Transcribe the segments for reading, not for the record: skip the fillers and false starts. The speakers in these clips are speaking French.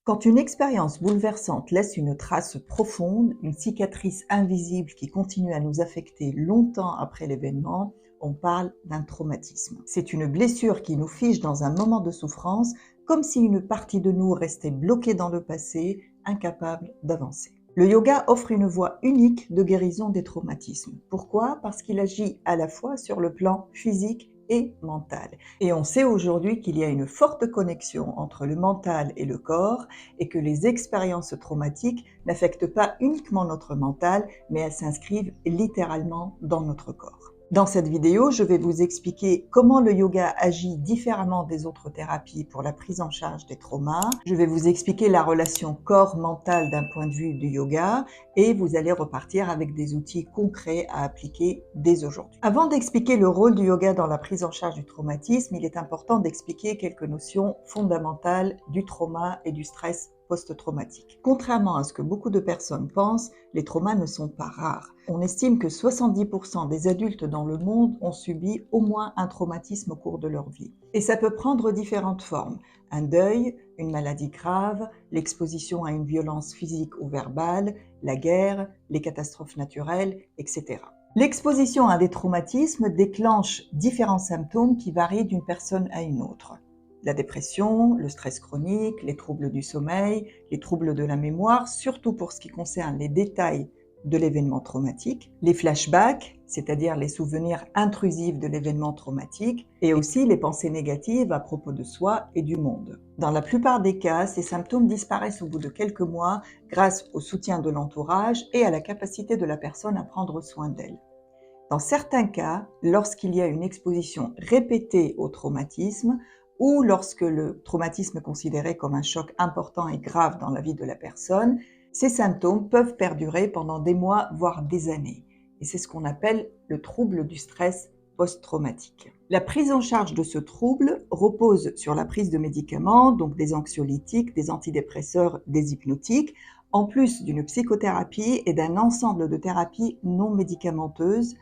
Quand une expérience bouleversante laisse une trace profonde, une cicatrice invisible qui continue à nous affecter longtemps après l'événement, on parle d'un traumatisme. C'est une blessure qui nous fige dans un moment de souffrance, comme si une partie de nous restait bloquée dans le passé, incapable d'avancer. Le yoga offre une voie unique de guérison des traumatismes. Pourquoi? Parce qu'il agit à la fois sur le plan physique et mental. Et on sait aujourd'hui qu'il y a une forte connexion entre le mental et le corps et que les expériences traumatiques n'affectent pas uniquement notre mental, mais elles s'inscrivent littéralement dans notre corps. Dans cette vidéo, je vais vous expliquer comment le yoga agit différemment des autres thérapies pour la prise en charge des traumas. Je vais vous expliquer la relation corps-mental d'un point de vue du yoga et vous allez repartir avec des outils concrets à appliquer dès aujourd'hui. Avant d'expliquer le rôle du yoga dans la prise en charge du traumatisme, il est important d'expliquer quelques notions fondamentales du trauma et du stress post-traumatique. Contrairement à ce que beaucoup de personnes pensent, les traumas ne sont pas rares. On estime que 70% des adultes dans le monde ont subi au moins un traumatisme au cours de leur vie. Et ça peut prendre différentes formes. Un deuil, une maladie grave, l'exposition à une violence physique ou verbale, la guerre, les catastrophes naturelles, etc. L'exposition à des traumatismes déclenche différents symptômes qui varient d'une personne à une autre. La dépression, le stress chronique, les troubles du sommeil, les troubles de la mémoire, surtout pour ce qui concerne les détails de l'événement traumatique, les flashbacks, c'est-à-dire les souvenirs intrusifs de l'événement traumatique, et aussi les pensées négatives à propos de soi et du monde. Dans la plupart des cas, ces symptômes disparaissent au bout de quelques mois grâce au soutien de l'entourage et à la capacité de la personne à prendre soin d'elle. Dans certains cas, lorsqu'il y a une exposition répétée au traumatisme, ou lorsque le traumatisme est considéré comme un choc important et grave dans la vie de la personne, ces symptômes peuvent perdurer pendant des mois, voire des années. Et c'est ce qu'on appelle le trouble du stress post-traumatique. La prise en charge de ce trouble repose sur la prise de médicaments, donc des anxiolytiques, des antidépresseurs, des hypnotiques, en plus d'une psychothérapie et d'un ensemble de thérapies non médicamenteuses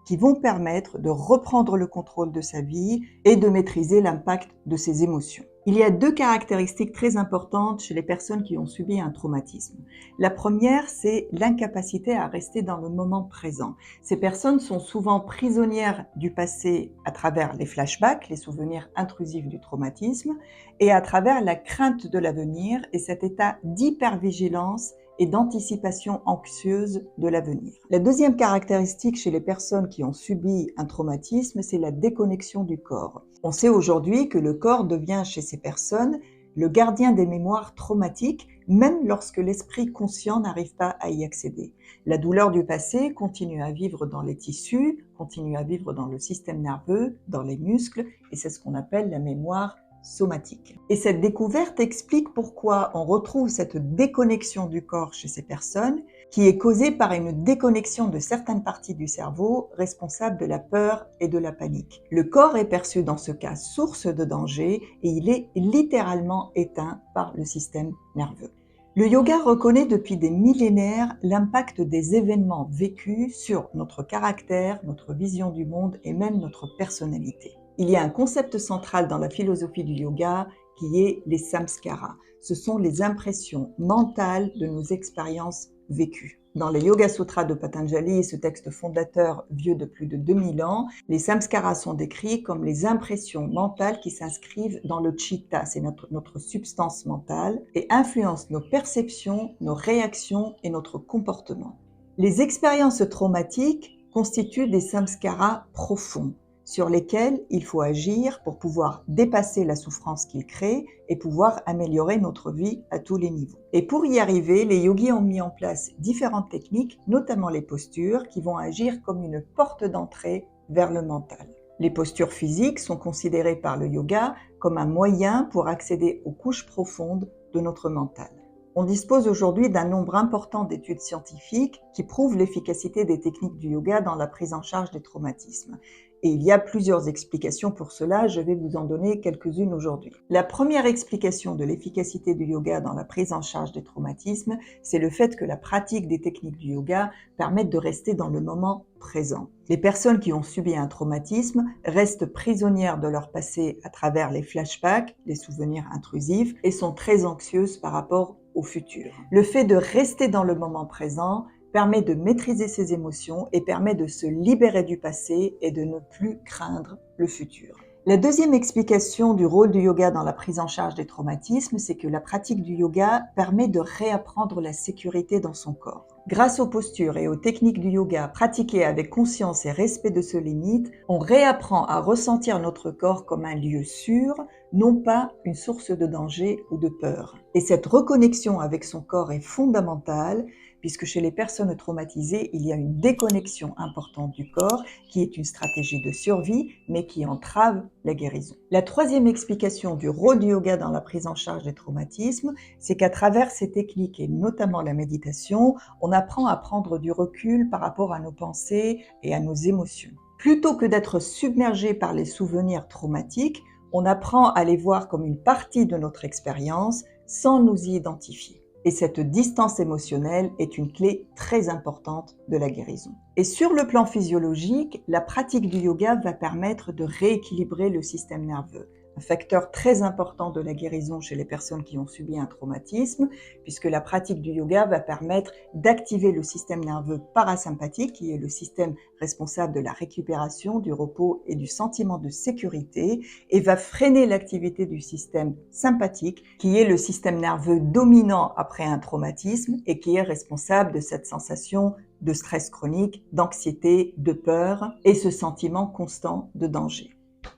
qui vont permettre de reprendre le contrôle de sa vie et de maîtriser l'impact de ses émotions. Il y a deux caractéristiques très importantes chez les personnes qui ont subi un traumatisme. La première, c'est l'incapacité à rester dans le moment présent. Ces personnes sont souvent prisonnières du passé à travers les flashbacks, les souvenirs intrusifs du traumatisme, et à travers la crainte de l'avenir et cet état d'hypervigilance et d'anticipation anxieuse de l'avenir. La deuxième caractéristique chez les personnes qui ont subi un traumatisme, c'est la déconnexion du corps. On sait aujourd'hui que le corps devient chez ces personnes le gardien des mémoires traumatiques, même lorsque l'esprit conscient n'arrive pas à y accéder. La douleur du passé continue à vivre dans les tissus, continue à vivre dans le système nerveux, dans les muscles, et c'est ce qu'on appelle la mémoire somatique. Et cette découverte explique pourquoi on retrouve cette déconnexion du corps chez ces personnes qui est causée par une déconnexion de certaines parties du cerveau responsables de la peur et de la panique. Le corps est perçu dans ce cas source de danger et il est littéralement éteint par le système nerveux. Le yoga reconnaît depuis des millénaires l'impact des événements vécus sur notre caractère, notre vision du monde et même notre personnalité. Il y a un concept central dans la philosophie du yoga qui est les samskaras. Ce sont les impressions mentales de nos expériences vécues. Dans les Yoga Sutras de Patanjali, ce texte fondateur vieux de plus de 2000 ans, les samskaras sont décrits comme les impressions mentales qui s'inscrivent dans le chitta, c'est notre substance mentale, et influencent nos perceptions, nos réactions et notre comportement. Les expériences traumatiques constituent des samskaras profonds, sur lesquels il faut agir pour pouvoir dépasser la souffrance qu'ils créent et pouvoir améliorer notre vie à tous les niveaux. Et pour y arriver, les yogis ont mis en place différentes techniques, notamment les postures, qui vont agir comme une porte d'entrée vers le mental. Les postures physiques sont considérées par le yoga comme un moyen pour accéder aux couches profondes de notre mental. On dispose aujourd'hui d'un nombre important d'études scientifiques qui prouvent l'efficacité des techniques du yoga dans la prise en charge des traumatismes. Et il y a plusieurs explications pour cela, je vais vous en donner quelques-unes aujourd'hui. La première explication de l'efficacité du yoga dans la prise en charge des traumatismes, c'est le fait que la pratique des techniques du yoga permettent de rester dans le moment présent. Les personnes qui ont subi un traumatisme restent prisonnières de leur passé à travers les flashbacks, les souvenirs intrusifs, et sont très anxieuses par rapport au futur. Le fait de rester dans le moment présent permet de maîtriser ses émotions et permet de se libérer du passé et de ne plus craindre le futur. La deuxième explication du rôle du yoga dans la prise en charge des traumatismes, c'est que la pratique du yoga permet de réapprendre la sécurité dans son corps. Grâce aux postures et aux techniques du yoga pratiquées avec conscience et respect de ses limites, on réapprend à ressentir notre corps comme un lieu sûr, non pas une source de danger ou de peur. Et cette reconnexion avec son corps est fondamentale, puisque chez les personnes traumatisées, il y a une déconnexion importante du corps qui est une stratégie de survie, mais qui entrave la guérison. La troisième explication du rôle du yoga dans la prise en charge des traumatismes, c'est qu'à travers ces techniques et notamment la méditation, on apprend à prendre du recul par rapport à nos pensées et à nos émotions. Plutôt que d'être submergé par les souvenirs traumatiques, on apprend à les voir comme une partie de notre expérience sans nous y identifier. Et cette distance émotionnelle est une clé très importante de la guérison. Et sur le plan physiologique, la pratique du yoga va permettre de rééquilibrer le système nerveux. Un facteur très important de la guérison chez les personnes qui ont subi un traumatisme, puisque la pratique du yoga va permettre d'activer le système nerveux parasympathique, qui est le système responsable de la récupération, du repos et du sentiment de sécurité, et va freiner l'activité du système sympathique, qui est le système nerveux dominant après un traumatisme et qui est responsable de cette sensation de stress chronique, d'anxiété, de peur et ce sentiment constant de danger.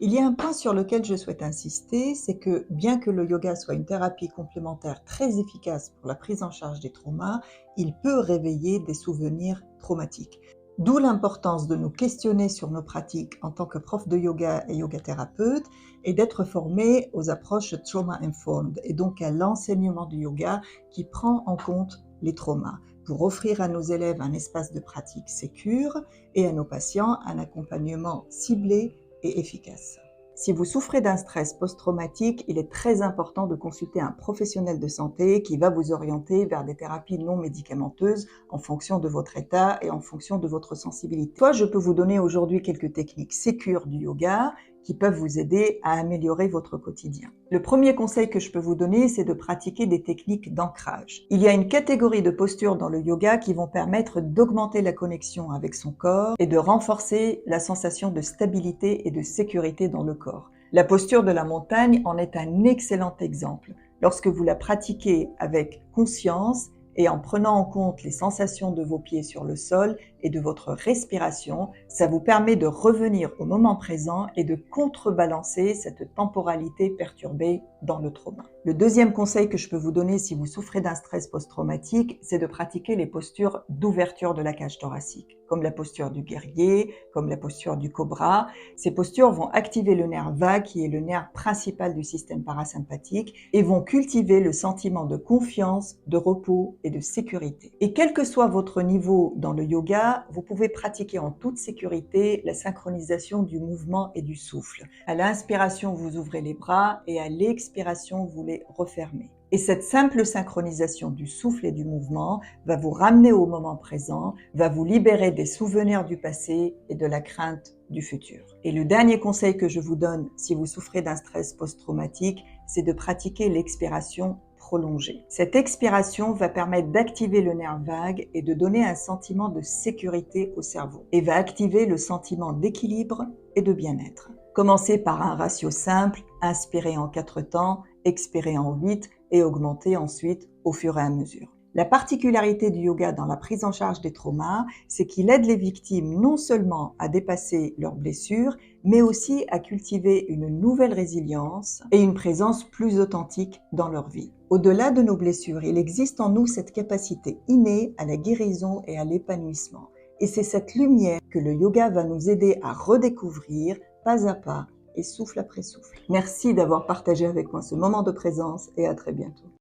Il y a un point sur lequel je souhaite insister, c'est que bien que le yoga soit une thérapie complémentaire très efficace pour la prise en charge des traumas, il peut réveiller des souvenirs traumatiques. D'où l'importance de nous questionner sur nos pratiques en tant que prof de yoga et yoga thérapeute et d'être formé aux approches trauma-informed et donc à l'enseignement du yoga qui prend en compte les traumas pour offrir à nos élèves un espace de pratique sécure et à nos patients un accompagnement ciblé et efficace. Si vous souffrez d'un stress post-traumatique, il est très important de consulter un professionnel de santé qui va vous orienter vers des thérapies non médicamenteuses en fonction de votre état et en fonction de votre sensibilité. Soit je peux vous donner aujourd'hui quelques techniques sécures du yoga qui peuvent vous aider à améliorer votre quotidien. Le premier conseil que je peux vous donner, c'est de pratiquer des techniques d'ancrage. Il y a une catégorie de postures dans le yoga qui vont permettre d'augmenter la connexion avec son corps et de renforcer la sensation de stabilité et de sécurité dans le corps. La posture de la montagne en est un excellent exemple. Lorsque vous la pratiquez avec conscience et en prenant en compte les sensations de vos pieds sur le sol et de votre respiration, ça vous permet de revenir au moment présent et de contrebalancer cette temporalité perturbée dans le trauma. Le deuxième conseil que je peux vous donner si vous souffrez d'un stress post-traumatique, c'est de pratiquer les postures d'ouverture de la cage thoracique, comme la posture du guerrier, comme la posture du cobra. Ces postures vont activer le nerf vague, qui est le nerf principal du système parasympathique, et vont cultiver le sentiment de confiance, de repos et de sécurité. Et quel que soit votre niveau dans le yoga, vous pouvez pratiquer en toute sécurité la synchronisation du mouvement et du souffle. À l'inspiration, vous ouvrez les bras et à l'expiration, vous les refermez. Et cette simple synchronisation du souffle et du mouvement va vous ramener au moment présent, va vous libérer des souvenirs du passé et de la crainte du futur. Et le dernier conseil que je vous donne si vous souffrez d'un stress post-traumatique, c'est de pratiquer l'expiration prolongée. Cette expiration va permettre d'activer le nerf vague et de donner un sentiment de sécurité au cerveau et va activer le sentiment d'équilibre et de bien-être. Commencez par un ratio simple, inspirez en 4 temps, expirez en 8 et augmentez ensuite au fur et à mesure. La particularité du yoga dans la prise en charge des traumas, c'est qu'il aide les victimes non seulement à dépasser leurs blessures, mais aussi à cultiver une nouvelle résilience et une présence plus authentique dans leur vie. Au-delà de nos blessures, il existe en nous cette capacité innée à la guérison et à l'épanouissement. Et c'est cette lumière que le yoga va nous aider à redécouvrir pas à pas et souffle après souffle. Merci d'avoir partagé avec moi ce moment de présence et à très bientôt.